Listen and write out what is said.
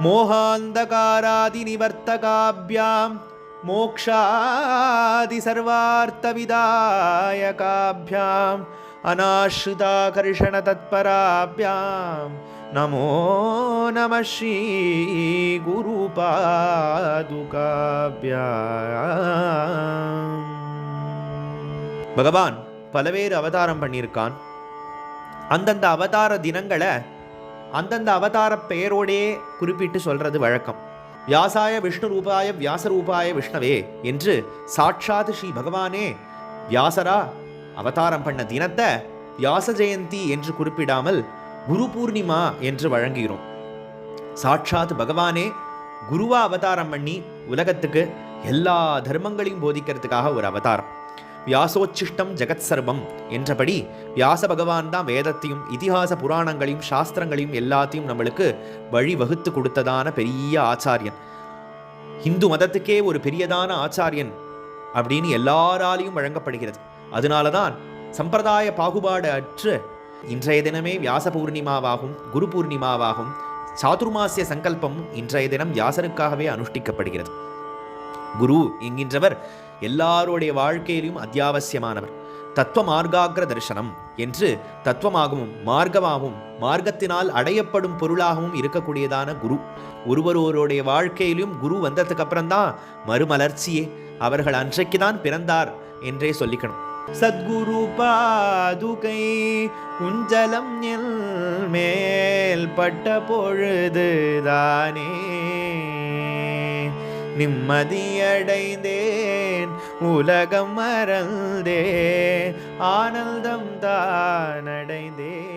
மோகாந்தகாராதி நிவர்த்தகாப்யாம் மோக்ஷாதி சர்வார்த்த விதாயகாப்யாம் அநாஸ்ருதாகர்ஷண தத்பராப்யாம் நமோ நம ஸ்ரீ குரு பாதுகாப்யாம். பகவான் பலவேறு அவதாரம் பண்ணியிருக்கான். அந்தந்த அவதார தினங்களை அந்தந்த அவதார பெயரோடே குறிப்பிட்டு சொல்றது வழக்கம். வியாசாய விஷ்ணு ரூபாய வியாசரூபாய விஷ்ணவே என்று சாட்சாத் ஸ்ரீ பகவானே வியாசரா அவதாரம் பண்ண தினத்தை வியாச ஜெயந்தி என்று குறிப்பிடாமல் குரு பூர்ணிமா என்று வழங்குகிறோம். சாட்சாத் பகவானே குருவா அவதாரம் பண்ணி உலகத்துக்கு எல்லா தர்மங்களையும் போதிக்கிறதுக்காக ஒரு அவதாரம். வியாசோச்சிஷ்டம் ஜெகத் சர்வம் என்றபடி வியாச பகவான் தான் வேதத்தையும் இதிகாச புராணங்களையும் சாஸ்திரங்களையும் எல்லாத்தையும் நம்மளுக்கு வழி வகுத்து கொடுத்ததான பெரிய ஆச்சாரியன். இந்து மதத்துக்கே ஒரு பெரியதான ஆச்சாரியன் அப்படின்னு எல்லாராலையும் வழங்கப்படுகிறது. அதனாலதான் சம்பிரதாய பாகுபாடு அற்று இன்றைய தினமே வியாச பூர்ணிமாவாகும் குரு பூர்ணிமாவாகும். சாதுர்மாசிய சங்கல்பம் இன்றைய தினம் வியாசருக்காகவே அனுஷ்டிக்கப்படுகிறது. குரு என்கின்றவர் எல்லாருடைய வாழ்க்கையிலும் அத்தியாவசியமானவர். தத்துவ மார்க்காகிர தரிசனம் என்று தத்துவமாகவும் மார்க்கமாகவும் மார்க்கத்தினால் அடையப்படும் பொருளாகவும் இருக்கக்கூடியதான குரு. ஒருவருடைய வாழ்க்கையிலும் குரு வந்ததுக்கு அப்புறம்தான் மறுமலர்ச்சியே. அவர்கள் அன்றைக்குதான் பிறந்தார் என்றே சொல்லிக்கணும். சத்குரு பாதுகை குஞ்சலம் மேல் பட்ட பொழுதுதானே நிம்மதியடைந்தேன் உலகம் மறந்தே ஆனந்தம் தான் அடைந்தேன்.